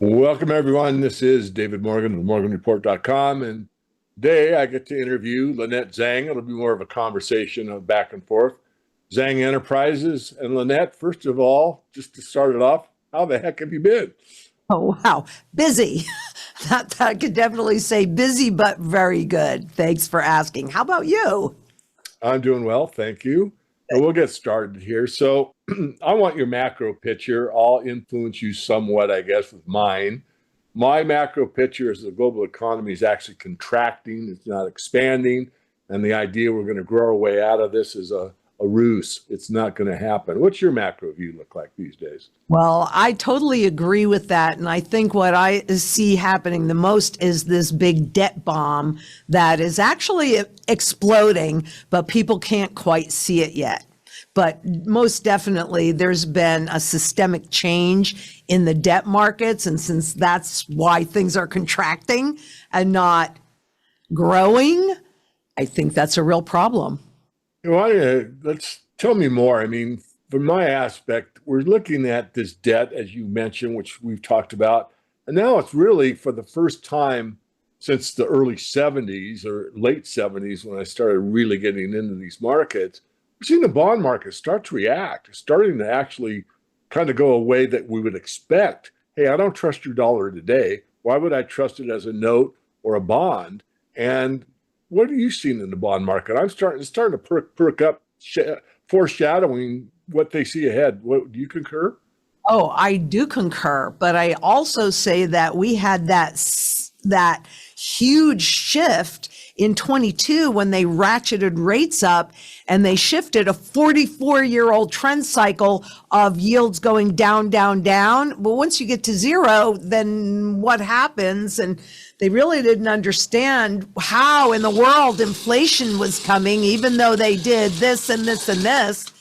Welcome, everyone. This is David Morgan with morganreport.com. And today I get to interview Lynette Zang. It'll be more of a conversation of back and forth. Zang Enterprises. And Lynette, first of all, just to start it off, how the heck have you been? Oh, wow. Busy. That I could definitely say busy, but very good. Thanks for asking. How about you? I'm doing well, thank you. And we'll get started here. So I want your macro picture. I'll influence you somewhat, I guess, with mine. My macro picture is the global economy is actually contracting, it's not expanding. And the idea we're going to grow our way out of this is a ruse. It's not going to happen. What's your macro view look like these days? Well, I totally agree with that. And I think what I see happening the most is this big debt bomb that is actually exploding, but people can't quite see it yet. But most definitely, there's been a systemic change in the debt markets. And since that's why things are contracting and not growing, I think that's a real problem. Well, let's tell me more. I mean, from my aspect, we're looking at this debt, as you mentioned, which we've talked about. And now it's really for the first time since the early 70s or late 70s when I started really getting into these markets. We're seeing the bond market start to react. It's starting to actually kind of go a way that we would expect. Hey, I don't trust your dollar today. Why would I trust it as a note or a bond? And what are you seeing in the bond market? I'm starting to perk up, foreshadowing what they see ahead. What do you concur? Oh, I do concur, but I also say that we had that huge shift in 22 when they ratcheted rates up and they shifted a 44-year-old trend cycle of yields going down, down, down. But once you get to zero, then what happens? And they really didn't understand how in the world inflation was coming, even though they did this and this and this.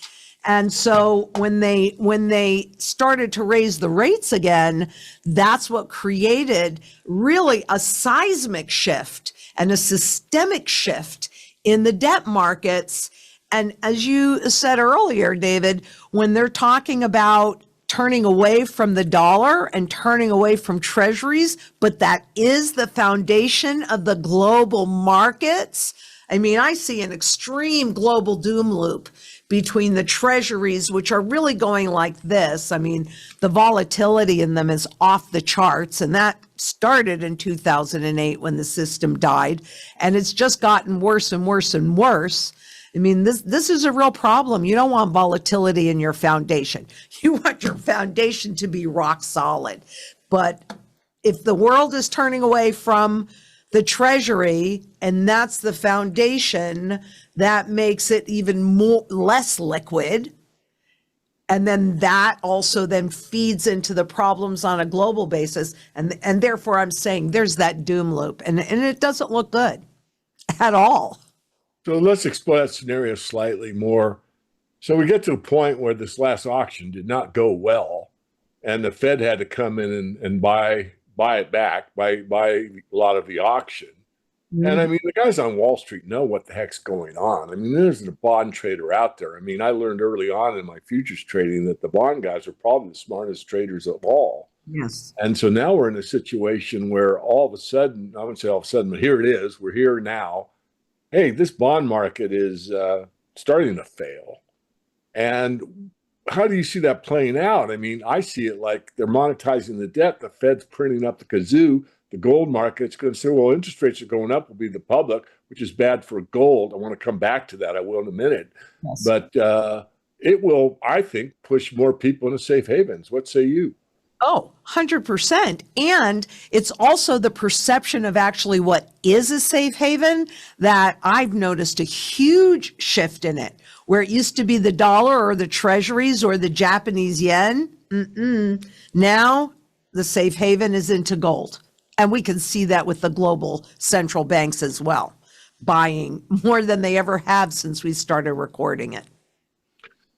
And so when they started to raise the rates again, that's what created really a seismic shift and a systemic shift in the debt markets. And as you said earlier, David, when they're talking about turning away from the dollar and turning away from treasuries, but that is the foundation of the global markets. I mean, I see an extreme global doom loop between the treasuries, which are really going like this. I mean, the volatility in them is off the charts, and that started in 2008 when the system died, and it's just gotten worse and worse and worse. I mean, this is a real problem. You don't want volatility in your foundation. You want your foundation to be rock solid. But if the world is turning away from the treasury and that's the foundation, that makes it even more less liquid. And then that also then feeds into the problems on a global basis. And therefore I'm saying there's that doom loop and it doesn't look good at all. So let's explore that scenario slightly more. So we get to a point where this last auction did not go well, and the Fed had to come in and buy it back, buy a lot of the auction. And I mean, the guys on Wall Street know what the heck's going on. I mean, there's a bond trader out there. I mean, I learned early on in my futures trading that the bond guys are probably the smartest traders of all. Yes. And so now we're in a situation where all of a sudden, I wouldn't say all of a sudden, but here it is. We're here now. Hey, this bond market is starting to fail. And how do you see that playing out? I mean, I see it like they're monetizing the debt. The Fed's printing up the kazoo. The gold market's going to say, well, interest rates are going up, will be the public, which is bad for gold. I want to come back to that. I will in a minute. Yes. But it will, I think, push more people into safe havens. What say you? Oh, 100%. And it's also the perception of actually what is a safe haven that I've noticed a huge shift in it, where it used to be the dollar or the treasuries or the Japanese yen. Now the safe haven is into gold. And we can see that with the global central banks as well, buying more than they ever have since we started recording it.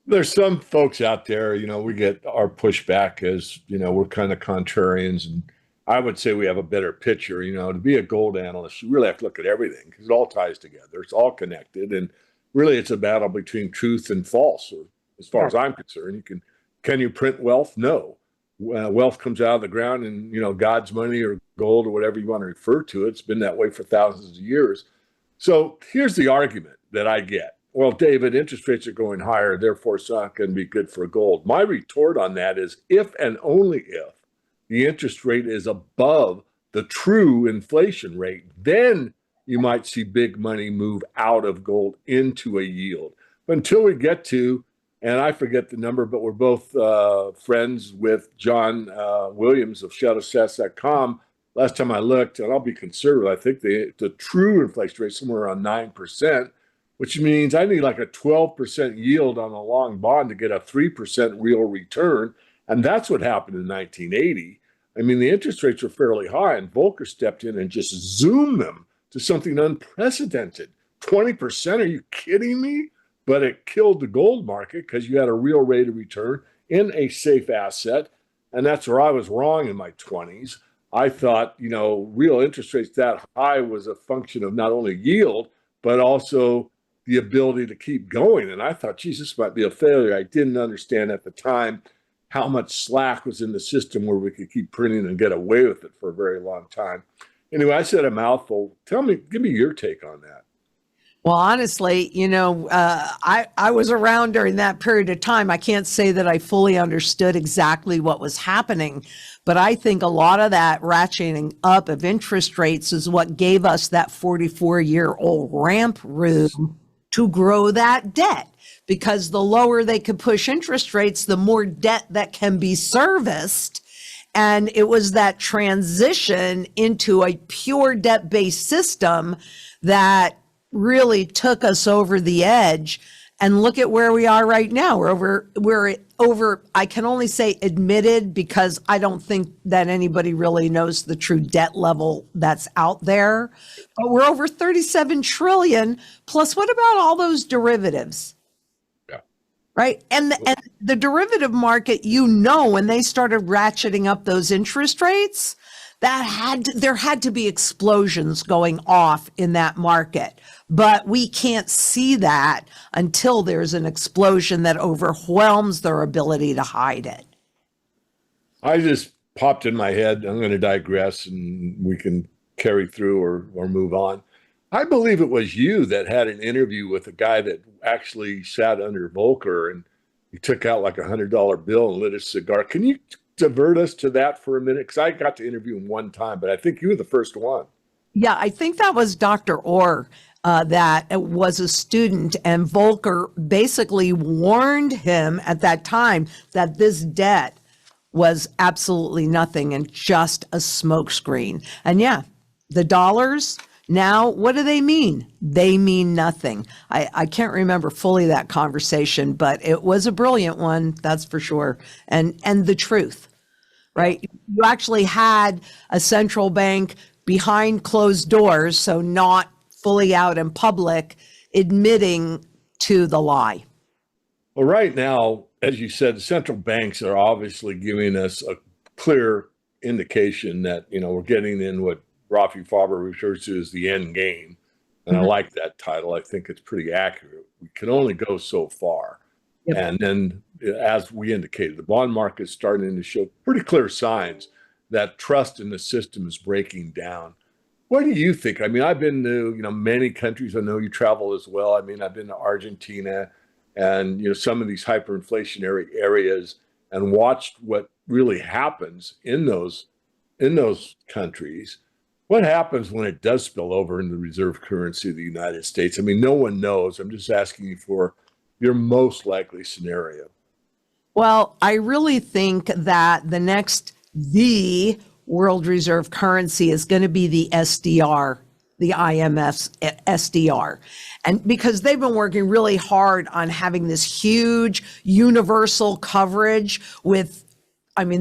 There's some folks out there, we get our pushback as, we're kind of contrarians. And I would say we have a better picture. To be a gold analyst, you really have to look at everything because it all ties together. It's all connected. And really, it's a battle between truth and false. Or as far as I'm concerned, can you print wealth? No. wealth comes out of the ground and, God's money or gold or whatever you want to refer to it. It's been that way for thousands of years. So here's the argument that I get. Well, David, interest rates are going higher, therefore it's not going to be good for gold. My retort on that is if and only if the interest rate is above the true inflation rate, then you might see big money move out of gold into a yield. But until we get to, and I forget the number, but we're both friends with John Williams of shadowstats.com. Last time I looked, and I'll be conservative, I think the true inflation rate is somewhere around 9%, which means I need like a 12% yield on a long bond to get a 3% real return. And that's what happened in 1980. I mean, the interest rates were fairly high, and Volcker stepped in and just zoomed them to something unprecedented. 20%? Are you kidding me? But it killed the gold market because you had a real rate of return in a safe asset. And that's where I was wrong in my 20s. I thought, real interest rates that high was a function of not only yield, but also the ability to keep going. And I thought, geez, this might be a failure. I didn't understand at the time how much slack was in the system where we could keep printing and get away with it for a very long time. Anyway, I said a mouthful. Give me your take on that. Well, honestly, I was around during that period of time. I can't say that I fully understood exactly what was happening, but I think a lot of that ratcheting up of interest rates is what gave us that 44-year-old ramp room to grow that debt. Because the lower they could push interest rates, the more debt that can be serviced. And it was that transition into a pure debt-based system that really took us over the edge. And look at where we are right now. We're over, I can only say admitted, because I don't think that anybody really knows the true debt level that's out there. But we're over 37 trillion. Plus, what about all those derivatives? Right. And the derivative market, when they started ratcheting up those interest rates, there had to be explosions going off in that market. But we can't see that until there's an explosion that overwhelms their ability to hide it. I just popped in my head. I'm going to digress and we can carry through or move on. I believe it was you that had an interview with a guy that actually sat under Volcker and he took out like $100 bill and lit a cigar. Can you divert us to that for a minute? Because I got to interview him one time, but I think you were the first one. Yeah, I think that was Dr. Orr that was a student, and Volcker basically warned him at that time that this debt was absolutely nothing and just a smokescreen. And yeah, the dollars... Now, what do they mean? They mean nothing. I can't remember fully that conversation, but it was a brilliant one, that's for sure. And the truth, right? You actually had a central bank behind closed doors, so not fully out in public, admitting to the lie. Well, right now, as you said, the central banks are obviously giving us a clear indication that, we're getting in what Rafi Faber refers to as the end game. And I like that title. I think it's pretty accurate. We can only go so far. Yep. And then, as we indicated, the bond market is starting to show pretty clear signs that trust in the system is breaking down. What do you think? I mean, I've been to, many countries. I know you travel as well. I mean, I've been to Argentina and, some of these hyperinflationary areas and watched what really happens in those countries. What happens when it does spill over in the reserve currency of the United States? I mean, no one knows. I'm just asking you for your most likely scenario. Well, I really think that the world reserve currency is going to be the SDR, the IMF's SDR. And because they've been working really hard on having this huge universal coverage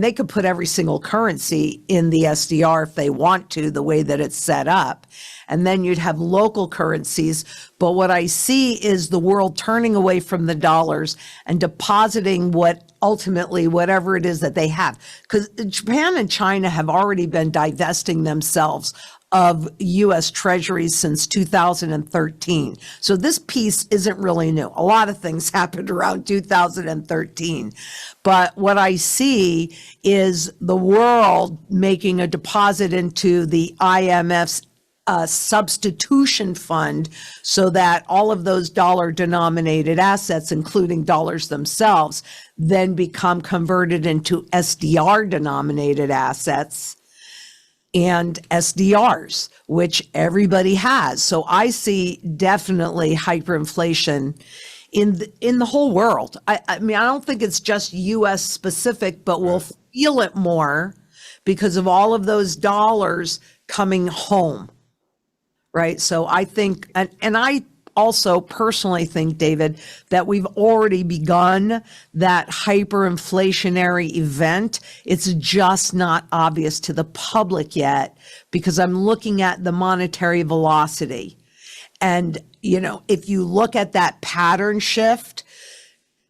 they could put every single currency in the SDR if they want to, the way that it's set up. And then you'd have local currencies. But what I see is the world turning away from the dollars and depositing whatever it is that they have. Because Japan and China have already been divesting themselves of U.S. Treasuries since 2013. So this piece isn't really new. A lot of things happened around 2013. But what I see is the world making a deposit into the IMF's substitution fund so that all of those dollar denominated assets, including dollars themselves, then become converted into SDR denominated assets and SDRs, which everybody has. So I see definitely hyperinflation in the whole world. I mean, I don't think it's just US specific, but we'll feel it more because of all of those dollars coming home. Right. So I think, and I also personally think, David, that we've already begun that hyperinflationary event. It's just not obvious to the public yet because I'm looking at the monetary velocity. And, you know, if you look at that pattern shift,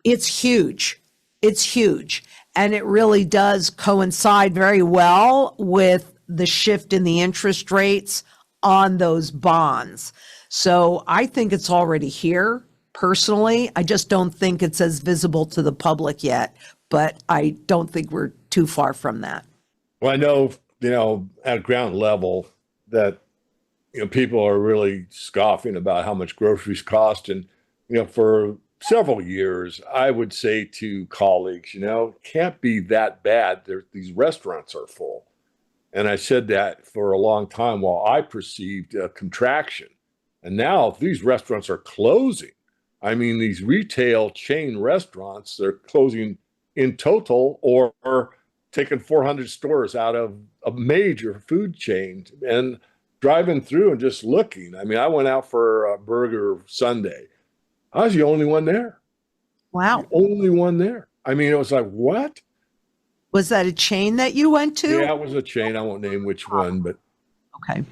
it's huge. It's huge. And it really does coincide very well with the shift in the interest rates on those bonds. So I think it's already here personally. I just don't think it's as visible to the public yet, but I don't think we're too far from that. Well, I know, at ground level that, people are really scoffing about how much groceries cost. And, for several years, I would say to colleagues, it can't be that bad. These restaurants are full. And I said that for a long time while I perceived a contraction. And now these restaurants are closing. I mean, these retail chain restaurants, they're closing in total or taking 400 stores out of a major food chain. And driving through and just looking, I mean, I went out for a burger Sunday. I was the only one there. Wow. The only one there. I mean, it was like, what? Was that a chain that you went to? Yeah, it was a chain. I won't name which one, but okay.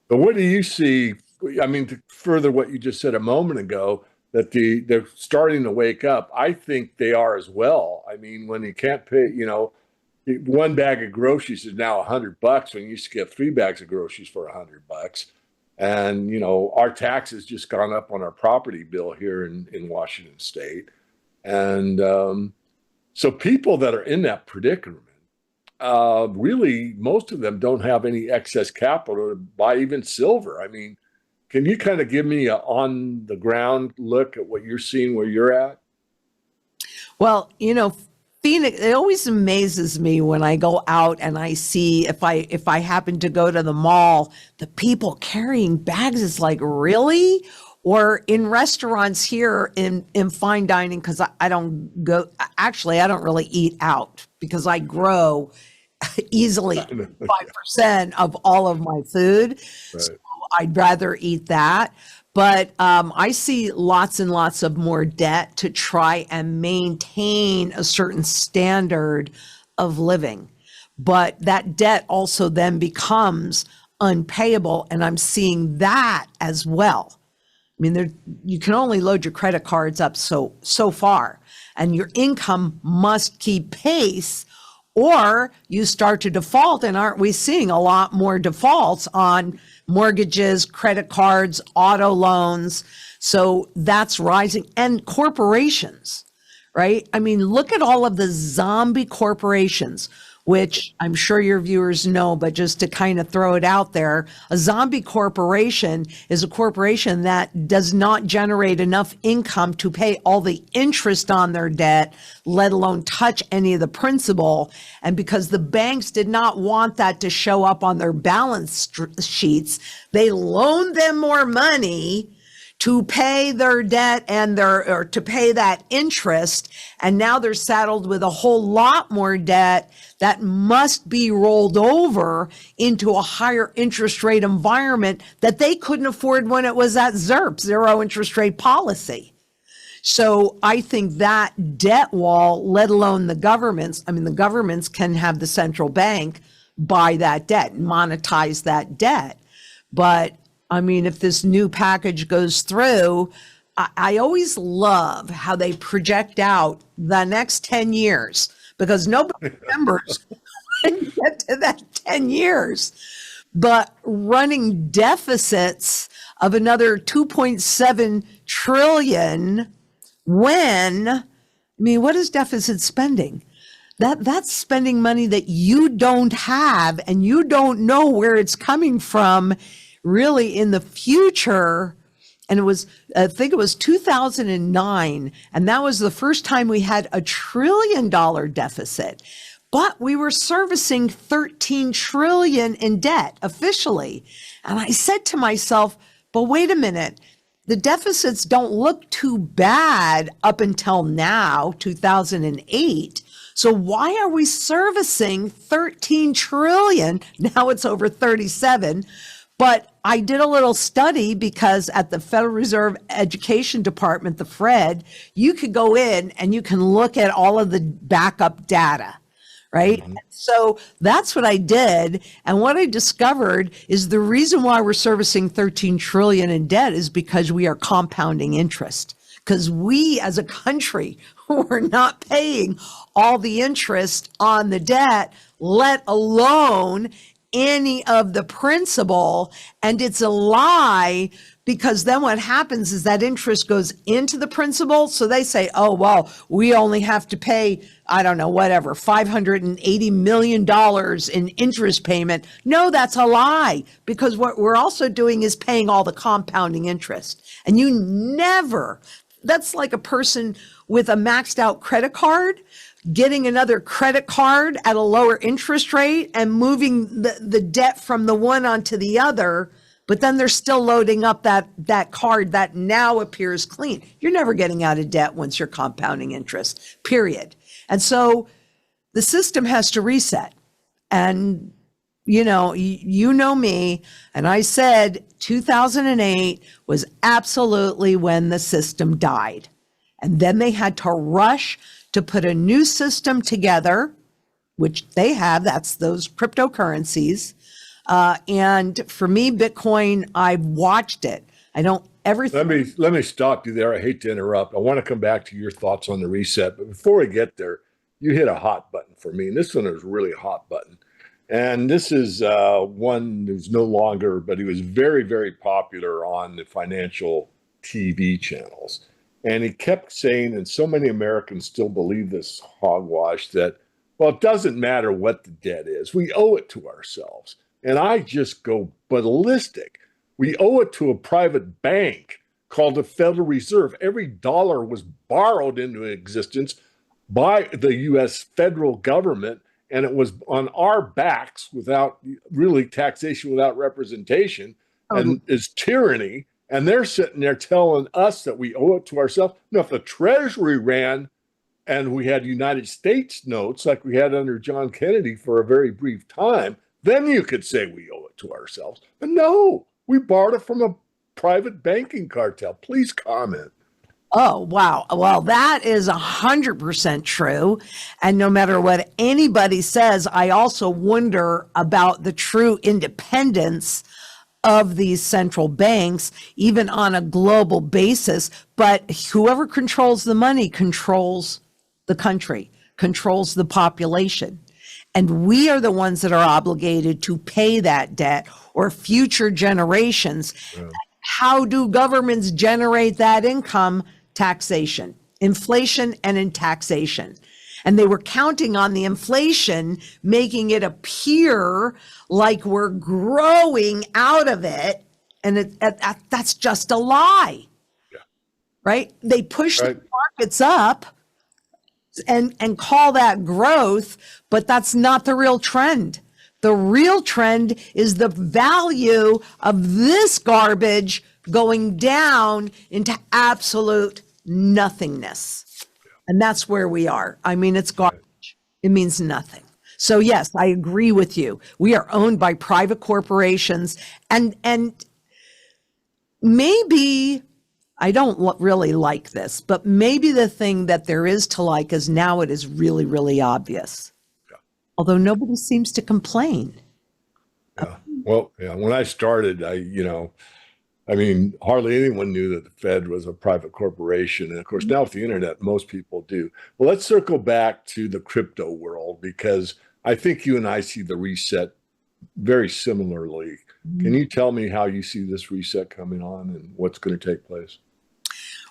But what do you see? I mean, to further what you just said a moment ago, that they're starting to wake up. I think they are as well. I mean, when you can't pay, one bag of groceries is now $100 when you used to get 3 bags of groceries for $100. And, our taxes just gone up on our property bill here in Washington State. And, so people that are in that predicament, really, most of them don't have any excess capital to buy even silver. I mean, can you kind of give me a on the ground look at what you're seeing where you're at? Well, Phoenix, it always amazes me when I go out and I see if I happen to go to the mall, the people carrying bags is like, really? Or in restaurants here in fine dining, because I don't go, actually, I don't really eat out because I grow easily 5% of all of my food. Right. So I'd rather eat that. But I see lots and lots of more debt to try and maintain a certain standard of living. But that debt also then becomes unpayable. And I'm seeing that as well. I mean, you can only load your credit cards up so far, and your income must keep pace, or you start to default. And aren't we seeing a lot more defaults on mortgages, credit cards, auto loans? So that's rising. And corporations, right? I mean, look at all of the zombie corporations, which I'm sure your viewers know, but just to kind of throw it out there, a zombie corporation is a corporation that does not generate enough income to pay all the interest on their debt, let alone touch any of the principal. And because the banks did not want that to show up on their balance sheets, they loaned them more money to pay their debt or to pay that interest. And now they're saddled with a whole lot more debt that must be rolled over into a higher interest rate environment that they couldn't afford when it was at ZIRP, zero interest rate policy. So I think that debt wall, let alone the governments, I mean, the governments can have the central bank buy that debt, monetize that debt. But I mean, if this new package goes through, I always love how they project out the next 10 years because nobody remembers when you get to that 10 years. but running deficits of another 2.7 trillion when, I mean, what is deficit spending? That's spending money that you don't have and you don't know where it's coming from really in the future. And it was, I think it was 2009. And that was the first time we had $1 trillion deficit. But we were servicing 13 trillion in debt officially. And I said to myself, but wait a minute, the deficits don't look too bad up until now, 2008. So why are we servicing 13 trillion? Now it's over 37. But I did a little study because at the Federal Reserve Education Department, the Fed, you could go in and you can look at all of the backup data. Right. Mm-hmm. So that's what I did. And what I discovered is the reason why we're servicing 13 trillion in debt is because we are compounding interest. Because we as a country, we're not paying all the interest on the debt, let alone any of the principal. And it's a lie, because then what happens is that interest goes into the principal. So they say, oh, well, we only have to pay, I don't know, whatever, $580 million in interest payment. No, that's a lie, because what we're also doing is paying all the compounding interest. And you never, that's like a person with a maxed out credit card getting another credit card at a lower interest rate and moving the debt from the one onto the other. But then they're still loading up that card that now appears clean. You're never getting out of debt once you're compounding interest, period. And so the system has to reset. And, you know me, and I said 2008 was absolutely when the system died. And then they had to rush to put a new system together, which they have, that's those cryptocurrencies. And for me, Bitcoin, I've watched it. I don't ever. Let me stop you there. I hate to interrupt. I want to come back to your thoughts on the reset, but before we get there, you hit a hot button for me, and this one is really a hot button. And this is one who's no longer, but he was very, very popular on the financial TV channels. And he kept saying, and so many Americans still believe this hogwash, that, well, it doesn't matter what the debt is. We owe it to ourselves. And I just go ballistic. We owe it to a private bank called the Federal Reserve. Every dollar was borrowed into existence by the U.S. federal government, and it was on our backs without really taxation, without representation, and is tyranny. And they're sitting there telling us that we owe it to ourselves. Now, if the Treasury ran and we had United States notes like we had under John Kennedy for a very brief time, then you could say we owe it to ourselves. But no, we borrowed it from a private banking cartel. Please comment. Oh, wow. Well, that is 100% true. And no matter what anybody says, I also wonder about the true independence of these central banks, even on a global basis. But whoever controls the money controls the country, controls the population. And we are the ones that are obligated to pay that debt, or future generations. Yeah. How do governments generate that income? Taxation, inflation, and in taxation. And they were counting on the inflation, making it appear like we're growing out of it. And that's just a lie, yeah. Right? They push the markets up and call that growth, but that's not the real trend. The real trend is the value of this garbage going down into absolute nothingness. And that's where we are. I mean, it's garbage. It means nothing. So yes, I agree with you. We are owned by private corporations, and maybe, I don't really like this, but maybe the thing that there is to like is now it is really, really obvious. Yeah. Although nobody seems to complain. Yeah. Well, yeah. When I started, I mean, hardly anyone knew that the Fed was a private corporation. And of course, now with the internet, most people do. Well, let's circle back to the crypto world, because I think you and I see the reset very similarly. Can you tell me how you see this reset coming on and what's going to take place?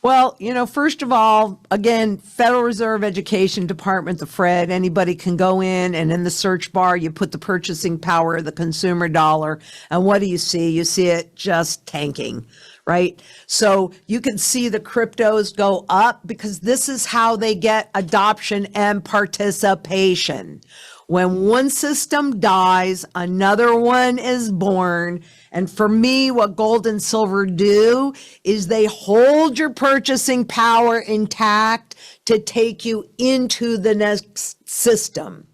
Well, first of all, again, Federal Reserve Education Department, the Fed, anybody can go in and in the search bar, you put the purchasing power of the consumer dollar. And what do you see? You see it just tanking, right? So you can see the cryptos go up because this is how they get adoption and participation. When one system dies, another one is born. And for me, what gold and silver do is they hold your purchasing power intact to take you into the next system.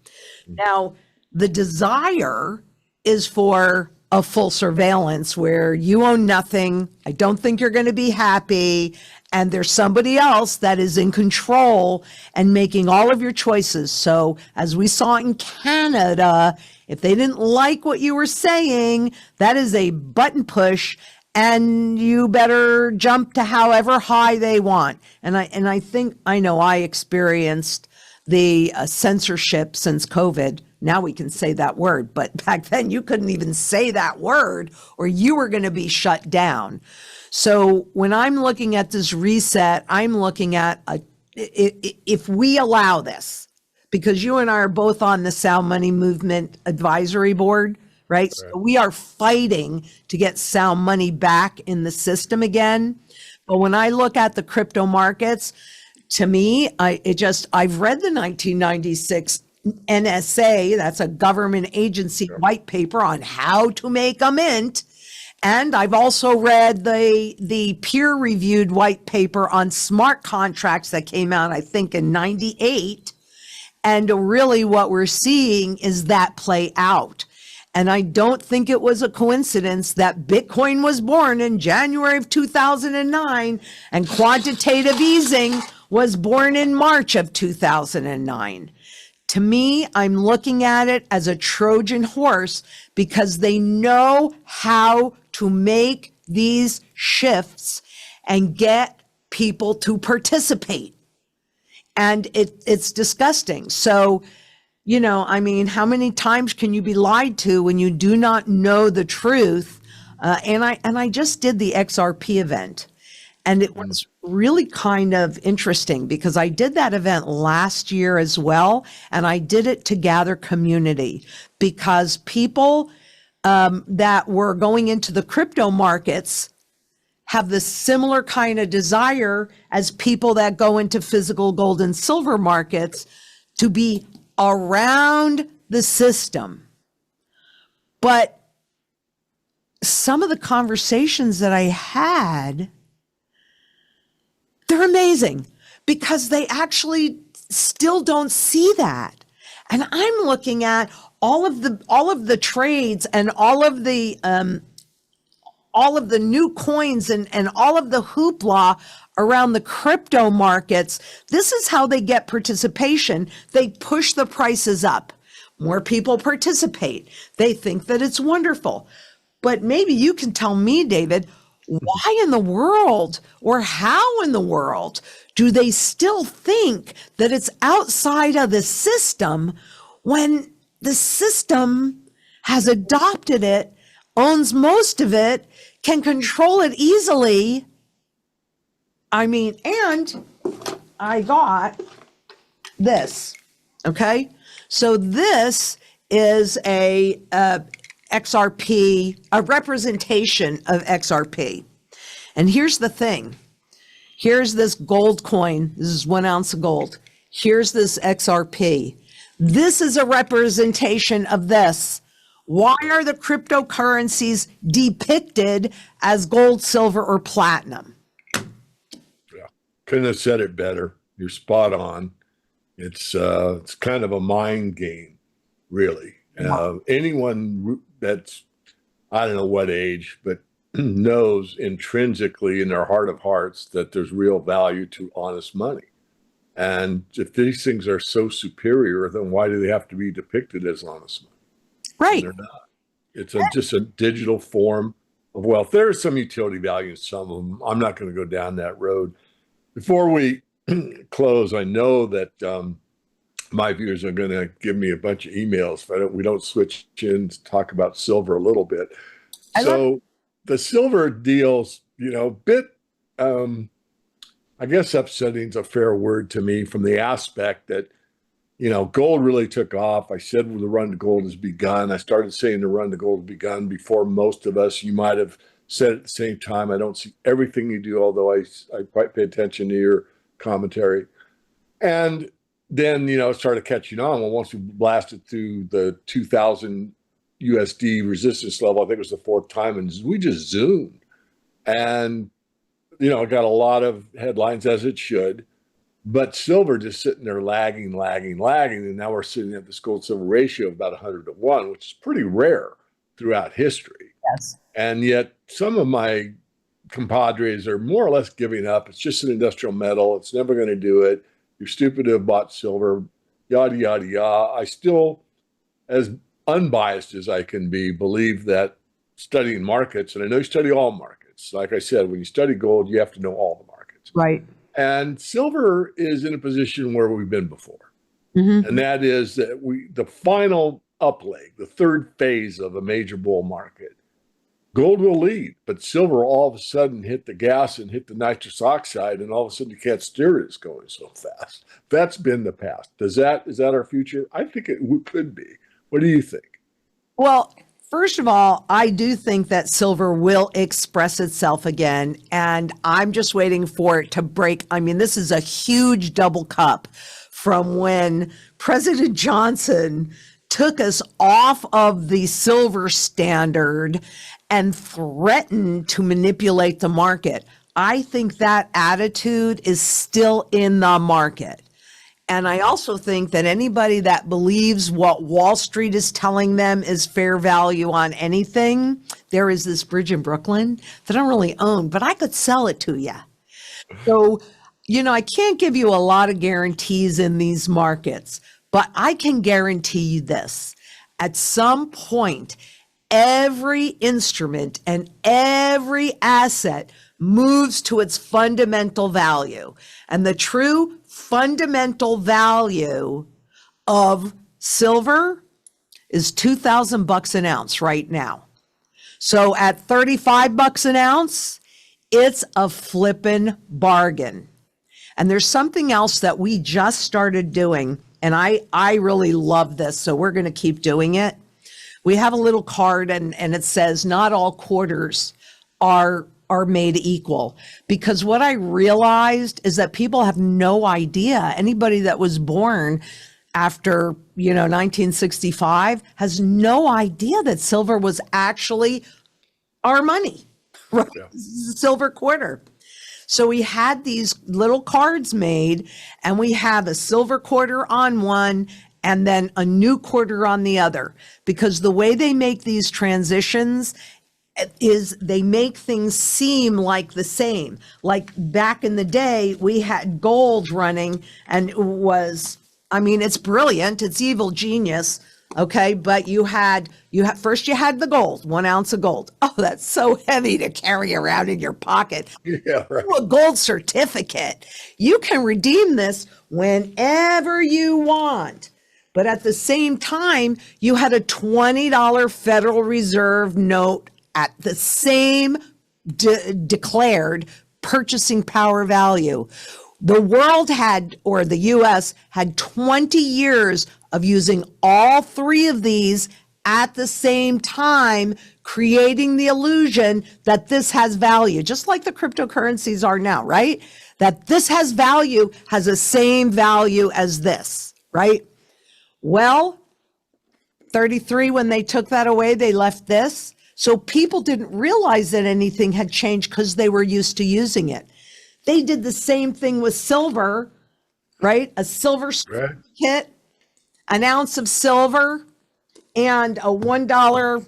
Now, the desire is for a full surveillance where you own nothing. I don't think you're going to be happy. And there's somebody else that is in control and making all of your choices. So as we saw in Canada, if they didn't like what you were saying, that is a button push and you better jump to however high they want. And I think, I know I experienced the censorship since COVID. Now we can say that word, but back then you couldn't even say that word or you were going to be shut down. So when I'm looking at this reset, I'm looking at if we allow this, because you and I are both on the Sound Money Movement Advisory Board, right? So we are fighting to get sound money back in the system again. But when I look at the crypto markets, to me, I've read the 1996 NSA, that's a government agency white paper on how to make a mint. And I've also read the peer-reviewed white paper on smart contracts that came out, I think, in 98. And really what we're seeing is that play out. And I don't think it was a coincidence that Bitcoin was born in January of 2009 and quantitative easing was born in March of 2009. To me, I'm looking at it as a Trojan horse because they know how to make these shifts and get people to participate. And it's disgusting. So, how many times can you be lied to when you do not know the truth? And I just did the XRP event. And it was really kind of interesting because I did that event last year as well. And I did it to gather community because people that were going into the crypto markets have the similar kind of desire as people that go into physical gold and silver markets to be around the system. But some of the conversations that I had, they're amazing because they actually still don't see that. And I'm looking at all of the trades and all of the new coins and all of the hoopla around the crypto markets. This is how they get participation. They push the prices up. More people participate. They think that it's wonderful. But maybe you can tell me, David, why in the world or how in the world do they still think that it's outside of the system when the system has adopted it, owns most of it, can control it easily? And I got this, okay? So this is a XRP, a representation of XRP. And here's the thing. Here's this gold coin. This is 1 ounce of gold. Here's this XRP. This is a representation of this. Why are the cryptocurrencies depicted as gold, silver, or platinum? Yeah, couldn't have said it better. You're spot on. It's kind of a mind game, really. Anyone that's, I don't know what age, but knows intrinsically in their heart of hearts that there's real value to honest money. And if these things are so superior, then why do they have to be depicted as honest money? Right. They're not. It's just a digital form of wealth. There's some utility value in some of them. I'm not going to go down that road. Before we close, I know that my viewers are going to give me a bunch of emails if we don't switch in to talk about silver a little bit. I love So the silver deals, bit, I guess upsetting is a fair word to me from the aspect that, gold really took off. I said the run to gold has begun. I started saying the run to gold has begun before most of us. You might have said at the same time. I don't see everything you do, although I quite pay attention to your commentary. And then, it started catching on. Well, once we blasted through the 2000 USD resistance level, I think it was the fourth time, and we just zoomed. And, it got a lot of headlines, as it should. But silver just sitting there lagging. And now we're sitting at this gold silver ratio of about 100 to 1, which is pretty rare throughout history. yes. And yet some of my compadres are more or less giving up. It's just an industrial metal. It's never going to do it. You're stupid to have bought silver, yada, yada, yada. I still, as unbiased as I can be, believe that studying markets, and I know you study all markets. Like I said, when you study gold, you have to know all the markets. Right. And silver is in a position where we've been before. Mm-hmm. And that is that the final up leg, the third phase of a major bull market, gold will lead, but silver all of a sudden hit the gas and hit the nitrous oxide, and all of a sudden you can't steer it. It's going so fast. That's been the past. Is that our future? I think it could be. What do you think? Well, first of all, I do think that silver will express itself again, and I'm just waiting for it to break. I mean, this is a huge double cup from when President Johnson took us off of the silver standard and threatened to manipulate the market. I think that attitude is still in the market. And I also think that anybody that believes what Wall Street is telling them is fair value on anything, there is this bridge in Brooklyn that I don't really own, but I could sell it to you. So, I can't give you a lot of guarantees in these markets, but I can guarantee you this. At some point, every instrument and every asset moves to its fundamental value. And the true fundamental value of silver is $2,000 an ounce right now. So at $35 an ounce, it's a flippin' bargain. And there's something else that we just started doing, and I really love this, so we're going to keep doing it. We have a little card, and it says not all quarters are made equal, because what I realized is that people have no idea. Anybody that was born after 1965 has no idea that silver was actually our money, right? Yeah. Silver quarter. So we had these little cards made, and we have a silver quarter on one and then a new quarter on the other, because the way they make these transitions is they make things seem like the same. Like back in the day, we had gold running, and it was, it's brilliant. It's evil genius. Okay. But you had first you had the gold, 1 ounce of gold. Oh, that's so heavy to carry around in your pocket. Yeah, right. A gold certificate. You can redeem this whenever you want. But at the same time, you had a $20 Federal Reserve note at the same declared purchasing power value. The world or the US had 20 years of using all three of these at the same time, creating the illusion that this has value, just like the cryptocurrencies are now, right? That this has value, has the same value as this, right? Well, 33, when they took that away, they left this. So people didn't realize that anything had changed because they were used to using it. They did the same thing with silver, right? A silver kit, an ounce of silver, and a $1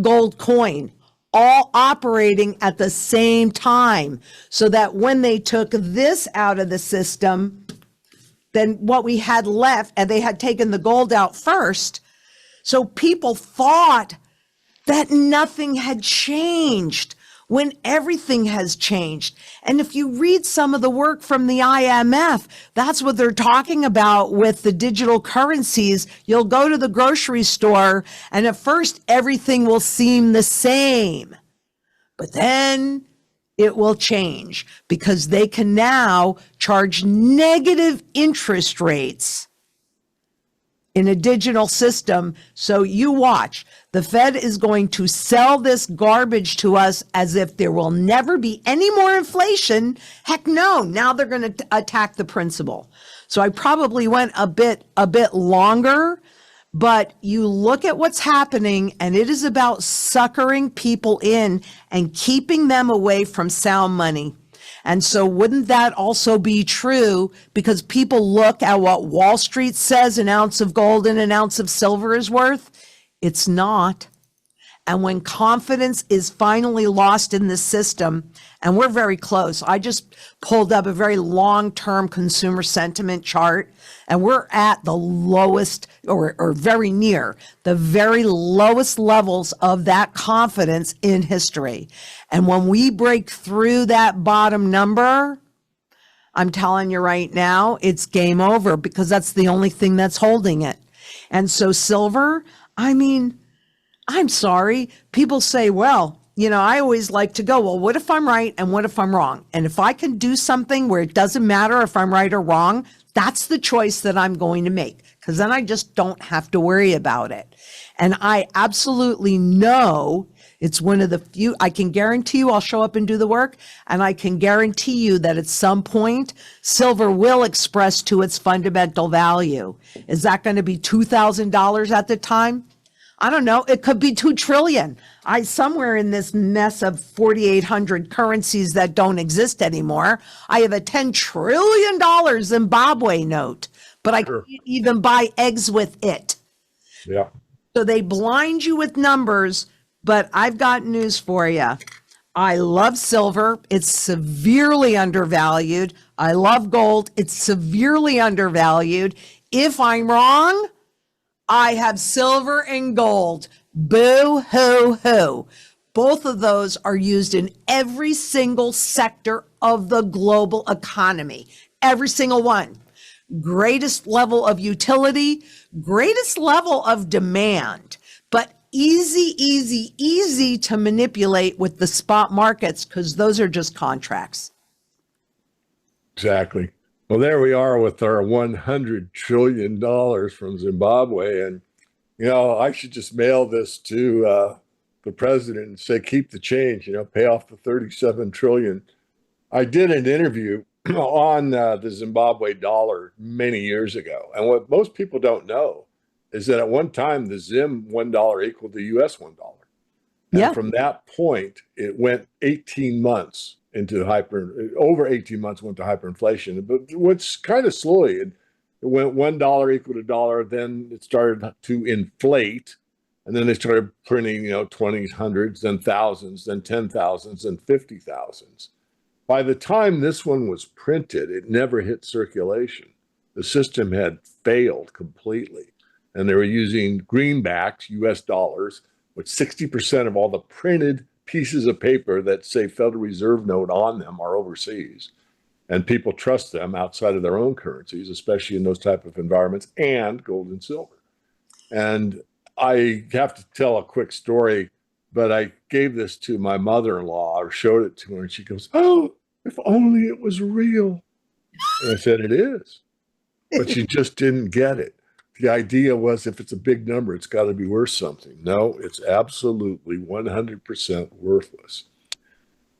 gold coin, all operating at the same time. So that when they took this out of the system, then what we had left, and they had taken the gold out first. So people thought that nothing had changed. when everything has changed. And if you read some of the work from the IMF, that's what they're talking about with the digital currencies. You'll go to the grocery store and at first everything will seem the same, but then it will change because they can now charge negative interest rates in a digital system. So you watch. The Fed is going to sell this garbage to us as if there will never be any more inflation. Heck no. Now they're going to attack the principal. So I probably went a bit longer, but you look at what's happening and it is about suckering people in and keeping them away from sound money. And so wouldn't that also be true because people look at what Wall Street says an ounce of gold and an ounce of silver is worth? It's not. And when confidence is finally lost in the system, and we're very close, I just pulled up a very long-term consumer sentiment chart, and we're at the lowest or very near the very lowest levels of that confidence in history. And when we break through that bottom number, I'm telling you right now, it's game over because that's the only thing that's holding it. And so silver, I mean, I'm sorry. People say, well, I always like to go, well, what if I'm right and what if I'm wrong? And if I can do something where it doesn't matter if I'm right or wrong, that's the choice that I'm going to make because then I just don't have to worry about it. And I absolutely know it's one of the few, I can guarantee you I'll show up and do the work. And I can guarantee you that at some point, silver will express to its fundamental value. Is that going to be $2,000 at the time? I don't know. It could be 2 trillion. Somewhere in this mess of 4,800 currencies that don't exist anymore, I have a $10 trillion Zimbabwe note, but I can't even buy eggs with it. Yeah. So they blind you with numbers, but I've got news for you. I love silver. It's severely undervalued. I love gold. It's severely undervalued. If I'm wrong, I have silver and gold. Boo hoo hoo. Both of those are used in every single sector of the global economy. Every single one. Greatest level of utility, greatest level of demand, but easy to manipulate with the spot markets because those are just contracts. Exactly. Well, there we are with our $100 trillion from Zimbabwe. And, I should just mail this to the president and say, keep the change, pay off the 37 trillion. I did an interview on the Zimbabwe dollar many years ago. And what most people don't know is that at one time, the Zim $1 equaled the US $1. And from that point, it went 18 months into over 18 months went to hyperinflation. But what's kind of slowly, it went $1 equal to dollar, then it started to inflate, and then they started printing, 20s, hundreds, then thousands, then 10,000s, and 50,000s. By the time this one was printed, it never hit circulation. The system had failed completely, and they were using greenbacks, US dollars, with 60% of all the printed pieces of paper that say Federal Reserve note on them are overseas. And people trust them outside of their own currencies, especially in those type of environments, and gold and silver. And I have to tell a quick story, but I gave this to my mother-in-law or showed it to her, and she goes, oh, if only it was real. And I said, it is. But she just didn't get it. The idea was if it's a big number, it's got to be worth something. No, it's absolutely 100% worthless.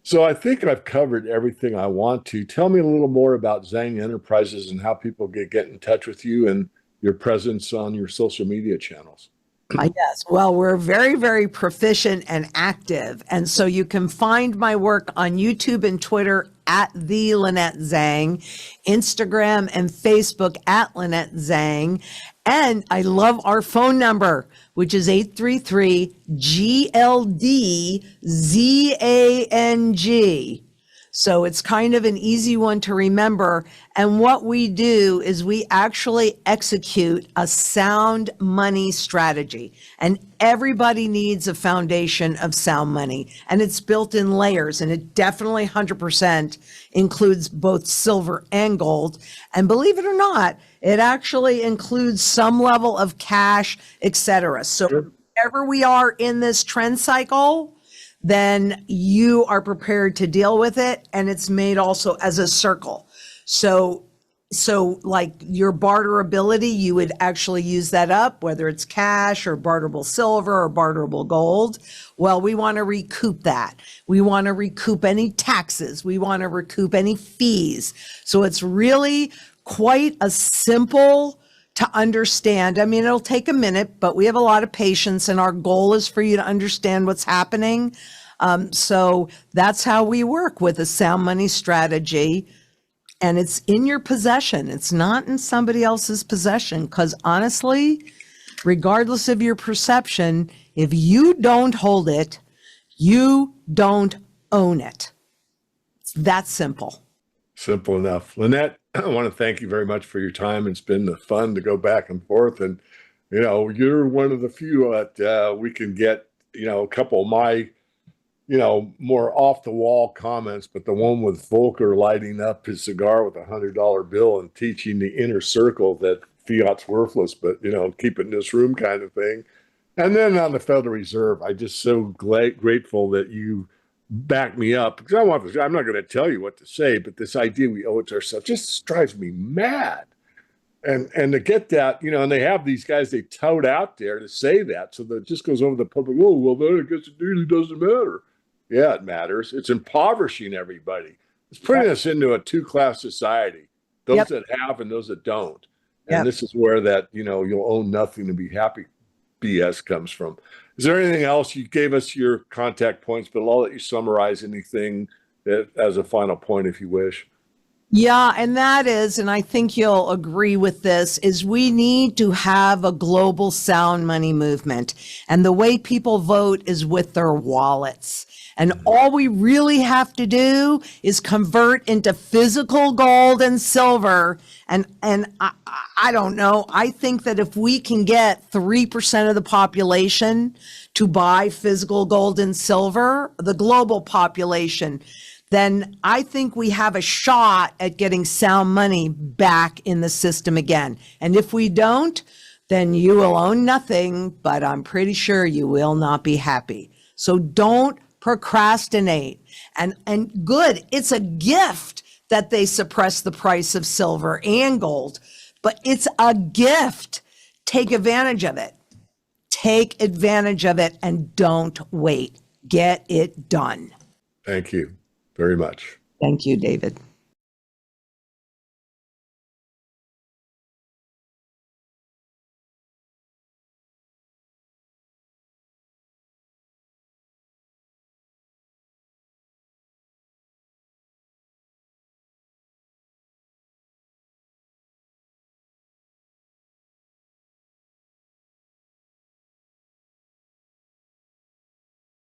So I think I've covered everything I want to. Tell me a little more about Zang Enterprises and how people get in touch with you and your presence on your social media channels. Yes. Well, we're very, very proficient and active. And so you can find my work on YouTube and Twitter at the Lynette Zang, Instagram and Facebook at Lynette Zang. And I love our phone number, which is 833-GLD-ZANG. So it's kind of an easy one to remember. And what we do is we actually execute a sound money strategy. And everybody needs a foundation of sound money. And it's built in layers. And it definitely 100% includes both silver and gold. And believe it or not, it actually includes some level of cash, etc. So wherever we are in this trend cycle, then you are prepared to deal with it. And it's made also as a circle. So like your barterability, you would actually use that up, whether it's cash or barterable silver or barterable gold. Well, we want to recoup that. We want to recoup any taxes. We want to recoup any fees. So it's really quite a simple to understand. I mean, it'll take a minute, but we have a lot of patience, and our goal is for you to understand what's happening. So that's how we work with a sound money strategy. And it's in your possession. It's not in somebody else's possession. Because honestly, regardless of your perception, if you don't hold it, you don't own it. It's that simple. Simple enough. Lynette, I want to thank you very much for your time. It's been fun to go back and forth. And, you're one of the few that we can get, a couple of my, more off the wall comments, but the one with Volcker lighting up his cigar with $100 bill and teaching the inner circle that fiat's worthless, but, keep it in this room kind of thing. And then on the Federal Reserve, I just so grateful that you back me up, because I'm not going to tell you what to say, but this idea we owe it to ourselves just drives me mad. And to get that, and they have these guys they tout out there to say that, so that it just goes over the public. Oh, well, then I guess it really doesn't matter. Yeah, it matters. It's impoverishing everybody. It's putting us into a two-class society, those that have and those that don't. And this is where that, you'll own nothing and be happy BS comes from. Is there anything else? You gave us your contact points, but I'll let you summarize anything as a final point if you wish. Yeah, and that is, and I think you'll agree with this, is we need to have a global sound money movement. And the way people vote is with their wallets. And all we really have to do is convert into physical gold and silver. And I don't know. I think that if we can get 3% of the population to buy physical gold and silver, the global population, then I think we have a shot at getting sound money back in the system again. And if we don't, then you will own nothing, but I'm pretty sure you will not be happy. So don't procrastinate. And good, it's a gift that they suppress the price of silver and gold, but it's a gift. Take advantage of it. Take advantage of it and don't wait. Get it done. Thank you very much. Thank you, David.